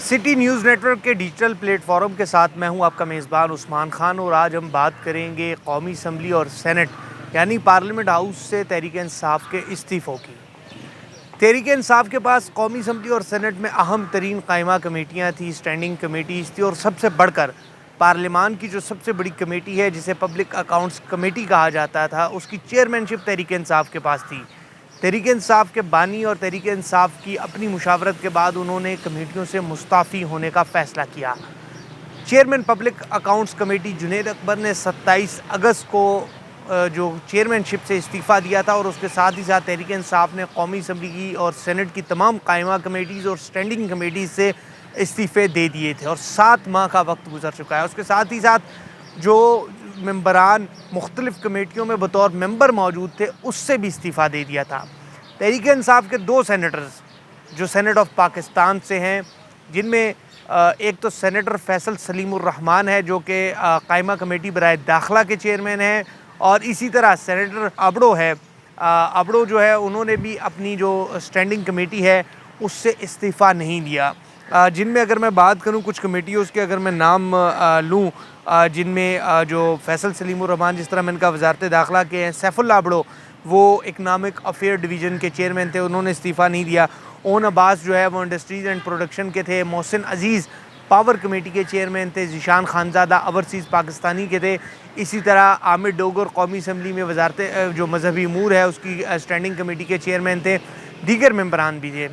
City news net work کے digital plate form کے ساتھ میں ہوں آپ کا میزبان عثمان خان، اور آج ہم بات کریں گے قومی اسمبلی اور سینٹ یعنی پارلیمنٹ ہاؤس سے تحریک انصاف کے استعفوں کی۔ تحریک انصاف کے پاس قومی اسمبلی اور سینٹ میں اہم ترین قائمہ کمیٹیاں تھیں، اسٹینڈنگ کمیٹیز تھی، اور سب سے بڑھ کر پارلیمان کی جو سب سے بڑی کمیٹی ہے جسے پبلک اکاؤنٹس کمیٹی کہا جاتا تھا، اس کی چیئرمین شپ تحریک انصاف کے پاس تھی۔ تحریک انصاف کے بانی اور تحریک انصاف کی اپنی مشاورت کے بعد انہوں نے کمیٹیوں سے مستعفی ہونے کا فیصلہ کیا۔ Chairman public accounts committee Junaid Akbar نے 27 اگست کو جو چیئرمین شپ سے استعفیٰ دیا تھا، اور اس کے ساتھ ہی ساتھ تحریک انصاف نے قومی اسمبلی کی اور سینٹ کی تمام قائمہ کمیٹیز اور اسٹینڈنگ کمیٹیز سے استعفے دے دیے تھے، اور 7 ماہ کا وقت گزر چکا ہے۔ اس کے ساتھ ہی ساتھ جو ممبران مختلف کمیٹیوں میں بطور ممبر موجود تھے اس سے بھی استعفیٰ دے دیا تھا۔ تحریک انصاف کے 2 سینیٹرز جو سینٹ آف پاکستان سے ہیں، جن میں ایک تو سینیٹر فیصل سلیم الرحمان ہے جو کہ قائمہ کمیٹی برائے داخلہ کے چیئرمین ہیں، اور اسی طرح سینیٹر ابڑو ہے، ابڑو جو ہے انہوں نے بھی اپنی جو اسٹینڈنگ کمیٹی ہے اس سے استعفیٰ نہیں دیا۔ جن میں اگر میں بات کروں کچھ کمیٹیوں کے، اگر میں نام لوں، جن میں جو فیصل سلیم الرحمان، جس طرح میں نے کہا وزارت داخلہ کے ہیں، سیف اللہ ابڑو وہ اکنامک افیئر ڈویژن کے چیئرمین تھے، انہوں نے استعفیٰ نہیں دیا۔ اون عباس جو ہے وہ انڈسٹریز اینڈ پروڈکشن کے تھے۔ محسن عزیز پاور کمیٹی کے چیئرمین تھے۔ ذیشان خانزادہ اوورسیز پاکستانی کے تھے۔ اسی طرح عامر ڈوگر قومی اسمبلی میں وزارت جو مذہبی امور ہے اس کی اسٹینڈنگ کمیٹی کے چیئرمین تھے، دیگر ممبران بھی تھے۔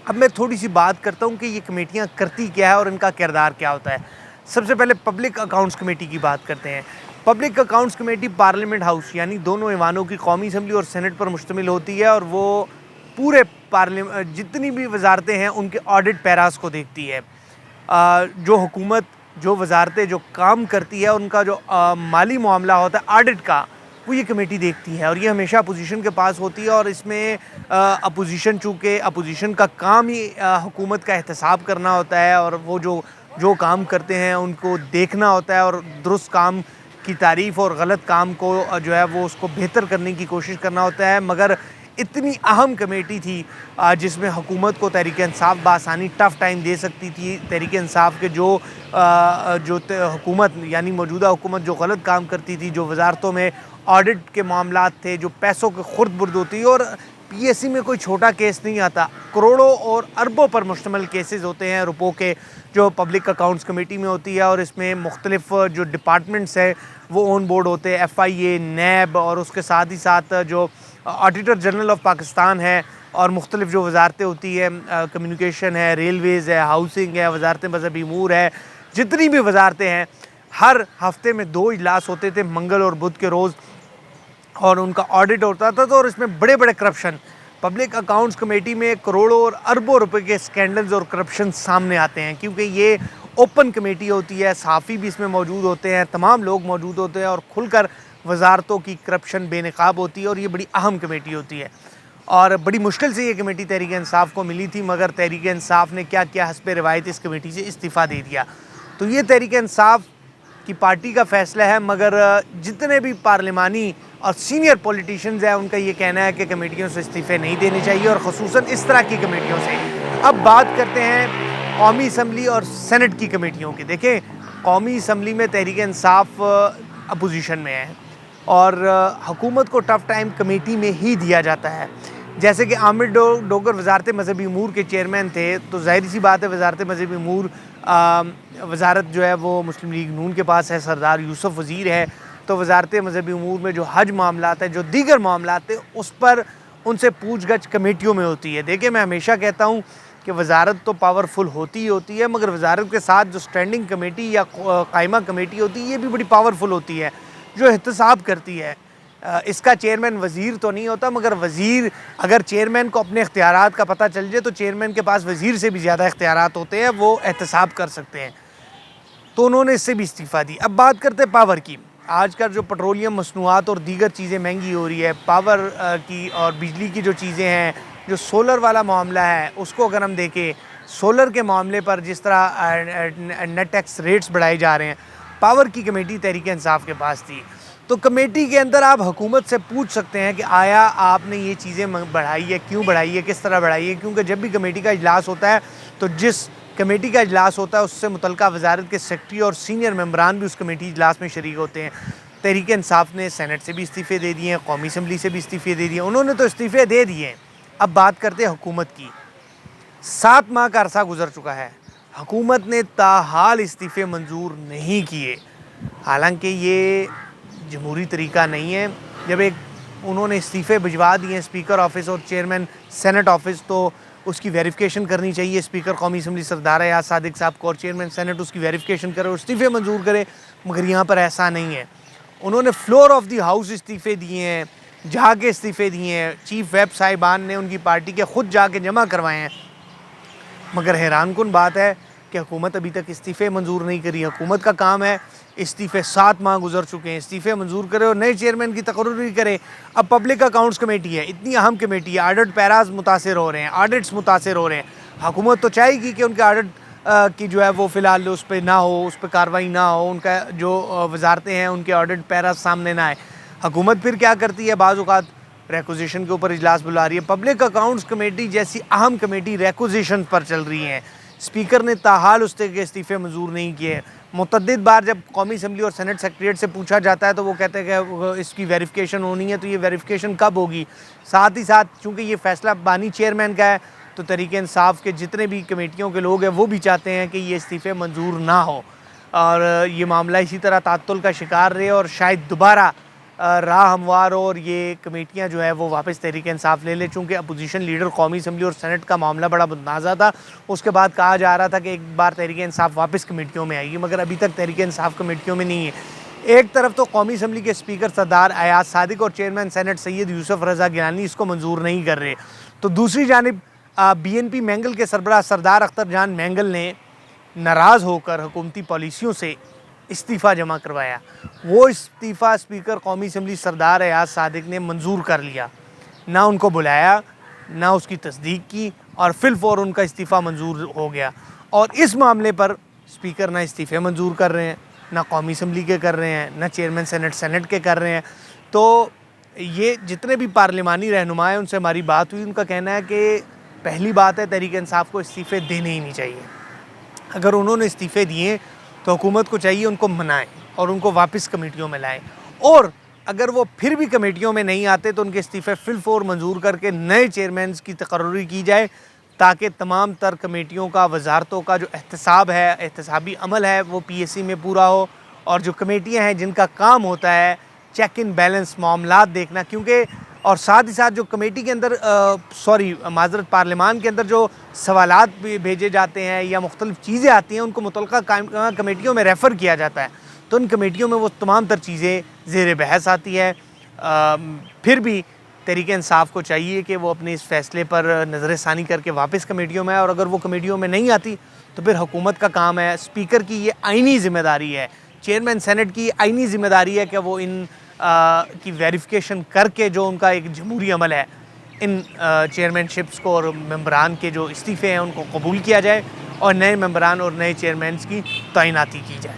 اب میں تھوڑی سی بات کرتا ہوں کہ یہ کمیٹیاں کرتی کیا ہے اور ان کا کردار کیا ہوتا ہے۔ سب سے پہلے پبلک اکاؤنٹس کمیٹی کی بات کرتے ہیں۔ Public accounts committee parliament house یعنی دونوں ایوانوں کی قومی اسمبلی اور سینٹ پر مشتمل ہوتی ہے، اور وہ پورے جتنی بھی وزارتیں ہیں ان کے آڈٹ پیراز کو دیکھتی ہے۔ جو حکومت، جو وزارتیں جو کام کرتی ہے، ان کا جو مالی معاملہ ہوتا ہے آڈٹ کا، وہ یہ کمیٹی دیکھتی ہے، اور یہ ہمیشہ اپوزیشن کے پاس ہوتی ہے، اور اس میں اپوزیشن، چونکہ اپوزیشن کا کام ہی حکومت کا احتساب کرنا ہوتا ہے، اور وہ جو کام کرتے ہیں ان کو دیکھنا ہوتا ہے، اور درست کام کی تعریف اور غلط کام کو جو ہے وہ اس کو بہتر کرنے کی کوشش کرنا ہوتا ہے۔ مگر اتنی اہم کمیٹی تھی جس میں حکومت کو تحریک انصاف بآسانی ٹف ٹائم دے سکتی تھی۔ تحریک انصاف کے جو حکومت یعنی موجودہ حکومت جو غلط کام کرتی تھی، جو وزارتوں میں آڈٹ کے معاملات تھے، جو پیسوں کے خرد برد ہوتی، اور پی ایس سی میں کوئی چھوٹا کیس نہیں آتا، کروڑوں اور اربوں پر مشتمل کیسز ہوتے ہیں روپوں کے، جو پبلک اکاؤنٹس کمیٹی میں ہوتی ہے، اور اس میں مختلف جو ڈپارٹمنٹس ہیں وہ آن بورڈ ہوتے ہیں، ایف آئی اے، نیب، اور اس کے ساتھ ہی ساتھ جو آڈیٹر جنرل آف پاکستان ہے، اور مختلف جو وزارتیں ہوتی ہیں، کمیونیکیشن ہے، ریلویز ہے، ہاؤسنگ ہے، وزارت مذہبی امور ہے، جتنی بھی وزارتیں ہیں، ہر ہفتے میں 2 اجلاس ہوتے تھے، منگل اور بدھ کے روز، اور ان کا آڈٹ ہوتا تھا، اور اس میں بڑے بڑے کرپشن پبلک اکاؤنٹس کمیٹی میں کروڑوں اور اربوں روپے کے سکینڈلز اور کرپشن سامنے آتے ہیں، کیونکہ یہ اوپن کمیٹی ہوتی ہے، صحافی بھی اس میں موجود ہوتے ہیں، تمام لوگ موجود ہوتے ہیں، اور کھل کر وزارتوں کی کرپشن بے نقاب ہوتی ہے، اور یہ بڑی اہم کمیٹی ہوتی ہے، اور بڑی مشکل سے یہ کمیٹی تحریک انصاف کو ملی تھی، مگر تحریک انصاف نے کیا کیا حسب روایت اس کمیٹی سے استعفیٰ دے دیا۔ تو یہ تحریک انصاف کی پارٹی کا فیصلہ ہے، مگر جتنے بھی پارلیمانی اور سینئر پولیٹیشنز ہیں ان کا یہ کہنا ہے کہ کمیٹیوں سے استعفے نہیں دینے چاہیے، اور خصوصاً اس طرح کی کمیٹیوں سے۔ اب بات کرتے ہیں قومی اسمبلی اور سینٹ کی کمیٹیوں کی۔ دیکھیں، قومی اسمبلی میں تحریک انصاف اپوزیشن میں ہے، اور حکومت کو ٹف ٹائم کمیٹی میں ہی دیا جاتا ہے۔ جیسے کہ عامر ڈوگر وزارت مذہبی امور کے چیئرمین تھے، تو ظاہر سی بات ہے وزارت مذہبی امور وزارت جو ہے وہ مسلم لیگ نون کے پاس ہے، سردار یوسف وزیر ہے، تو وزارت مذہبی امور میں جو حج معاملات ہیں، جو دیگر معاملات ہیں، اس پر ان سے پوچھ گچھ کمیٹیوں میں ہوتی ہے۔ دیکھیں، میں ہمیشہ کہتا ہوں کہ وزارت تو پاورفل ہوتی ہی ہوتی ہے، مگر وزارت کے ساتھ جو اسٹینڈنگ کمیٹی یا قائمہ کمیٹی ہوتی ہے، یہ بھی بڑی پاورفل ہوتی ہے، جو احتساب کرتی ہے۔ اس کا چیئرمین وزیر تو نہیں ہوتا، مگر وزیر اگر چیئرمین کو اپنے اختیارات کا پتہ چل جائے تو چیئرمین کے پاس وزیر سے بھی زیادہ اختیارات ہوتے ہیں، وہ احتساب کر سکتے ہیں، تو انہوں نے اس سے بھی استعفیٰ دی۔ اب بات کرتے ہیں پاور کی۔ آج کل جو پٹرولیم مصنوعات اور دیگر چیزیں مہنگی ہو رہی ہے، پاور کی اور بجلی کی جو چیزیں ہیں، جو سولر والا معاملہ ہے، اس کو اگر ہم دیکھیں، سولر کے معاملے پر جس طرح نیٹ ٹیکس ریٹس بڑھائے جا رہے ہیں، پاور کی کمیٹی تحریک انصاف کے پاس تھی، تو کمیٹی کے اندر آپ حکومت سے پوچھ سکتے ہیں کہ آیا آپ نے یہ چیزیں بڑھائی ہے، کیوں بڑھائی ہے، کس طرح بڑھائی ہے، کیونکہ جب بھی کمیٹی کا اجلاس ہوتا ہے تو جس کمیٹی کا اجلاس ہوتا ہے، اس سے متعلقہ وزارت کے سیکرٹری اور سینئر ممبران بھی اس کمیٹی اجلاس میں شریک ہوتے ہیں۔ تحریک انصاف نے سینٹ سے بھی استعفے دے دیے ہیں، قومی اسمبلی سے بھی استعفے دے دیے ہیں، انہوں نے تو استعفے دے دیے ہیں۔ اب بات کرتے ہیں حکومت کی۔ 7 ماہ کا عرصہ گزر چکا ہے، حکومت نے تاحال استعفے منظور نہیں کیے۔ حالانکہ یہ جمہوری طریقہ نہیں ہے، جب انہوں نے استعفے بھجوا دیے ہیں اسپیکر آفس اور چیئرمین سینٹ آفس، تو اس کی ویریفیکیشن کرنی چاہیے اسپیکر قومی اسمبلی سردار ایاز صادق صاحب کو، اور چیئرمین سینٹ اس کی ویریفیکیشن کرے اور استعفے منظور کرے، مگر یہاں پر ایسا نہیں ہے۔ انہوں نے فلور آف دی ہاؤس استعفے دیے ہیں، جا کے استعفے دیے ہیں، چیف ویب صاحبان نے ان کی پارٹی کے خود جا کے جمع کروائے ہیں، مگر حیران کن بات ہے کہ حکومت ابھی تک استعفے منظور نہیں کری۔ حکومت کا کام ہے استعفے، 7 ماہ گزر چکے ہیں، استعفے منظور کرے اور نئے چیئرمین کی تقرری کرے۔ اب پبلک اکاؤنٹس کمیٹی ہے، اتنی اہم کمیٹی ہے، آڈٹ پیراز متاثر ہو رہے ہیں، آڈٹس متاثر ہو رہے ہیں۔ حکومت تو چاہے گی کہ ان کے آڈٹ کی جو ہے وہ فی الحال اس پہ نہ ہو، اس پہ کارروائی نہ ہو، ان کا جو وزارتیں ہیں ان کے آڈٹ پیراز سامنے نہ آئے۔ حکومت پھر کیا کرتی ہے؟ بعض اوقات ریکوزیشن کے اوپر اجلاس بلا رہی ہے۔ پبلک اکاؤنٹس کمیٹی جیسی اہم کمیٹی ریکوزیشن پر چل رہی ہیں، اسپیکر نے تاحال اس کے استعفے منظور نہیں کیے۔ متعدد بار جب قومی اسمبلی اور سینٹ سیکریٹریٹ سے پوچھا جاتا ہے تو وہ کہتے ہیں کہ اس کی ویریفیکیشن ہونی ہے، تو یہ ویریفیکیشن کب ہوگی؟ ساتھ ہی ساتھ چونکہ یہ فیصلہ بانی چیئرمین کا ہے، تو تحریک انصاف کے جتنے بھی کمیٹیوں کے لوگ ہیں وہ بھی چاہتے ہیں کہ یہ استعفے منظور نہ ہو اور یہ معاملہ اسی طرح تعطل کا شکار رہے اور شاید دوبارہ راہ ہموار ہو اور یہ کمیٹیاں جو ہے وہ واپس تحریک انصاف لے لے۔ چونکہ اپوزیشن لیڈر قومی اسمبلی اور سینٹ کا معاملہ بڑا متنازع تھا، اس کے بعد کہا جا رہا تھا کہ ایک بار تحریک انصاف واپس کمیٹیوں میں آئے گی، مگر ابھی تک تحریک انصاف کمیٹیوں میں نہیں ہے۔ ایک طرف تو قومی اسمبلی کے اسپیکر سردار ایاز صادق اور چیئرمین سینٹ سید یوسف رضا گیلانی اس کو منظور نہیں کر رہے، تو دوسری جانب بی این پی مینگل کے سربراہ سردار اختر جان مینگل نے ناراض ہو کر حکومتی پالیسیوں سے استعفیٰ جمع کروایا۔ وہ استعفیٰ اسپیکر قومی اسمبلی سردار ایاز صادق نے منظور کر لیا، نہ ان کو بلایا، نہ اس کی تصدیق کی، اور فی الفور ان کا استعفیٰ منظور ہو گیا۔ اور اس معاملے پر اسپیکر نہ استعفے منظور کر رہے ہیں، نہ قومی اسمبلی کے کر رہے ہیں، نہ چیئرمین سینٹ کے کر رہے ہیں۔ تو یہ جتنے بھی پارلیمانی رہنما ہیں ان سے ہماری بات ہوئی، ان کا کہنا ہے کہ پہلی بات ہے تحریک انصاف کو استعفے دینے ہی نہیں چاہیے۔ اگر انہوں نے استعفے دیے تو حکومت کو چاہیے ان کو منائیں اور ان کو واپس کمیٹیوں میں لائیں، اور اگر وہ پھر بھی کمیٹیوں میں نہیں آتے تو ان کے استعفے فی الفور منظور کر کے نئے چیئرمینز کی تقرری کی جائے، تاکہ تمام تر کمیٹیوں کا، وزارتوں کا جو احتساب ہے، احتسابی عمل ہے، وہ پی ایس سی میں پورا ہو، اور جو کمیٹیاں ہیں جن کا کام ہوتا ہے چیک ان بیلنس معاملات دیکھنا، کیونکہ اور ساتھ ہی ساتھ جو کمیٹی کے اندر معذرت پارلیمان کے اندر جو سوالات بھیجے جاتے ہیں یا مختلف چیزیں آتی ہیں ان کو متعلقہ کمیٹیوں میں ریفر کیا جاتا ہے، تو ان کمیٹیوں میں وہ تمام تر چیزیں زیر بحث آتی ہے۔ پھر بھی تحریک انصاف کو چاہیے کہ وہ اپنے اس فیصلے پر نظر ثانی کر کے واپس کمیٹیوں میں آئے، اور اگر وہ کمیٹیوں میں نہیں آتی تو پھر حکومت کا کام ہے، اسپیکر کی یہ آئینی ذمہ داری ہے، چیئرمین سینٹ کی آئینی ذمہ داری ہے کہ وہ ان کی ویریفیکیشن کر کے جو ان کا ایک جمہوری عمل ہے، ان چیئرمین شپس کو اور ممبران کے جو استعفے ہیں ان کو قبول کیا جائے اور نئے ممبران اور نئے چیئرمینز کی تعیناتی کی جائے۔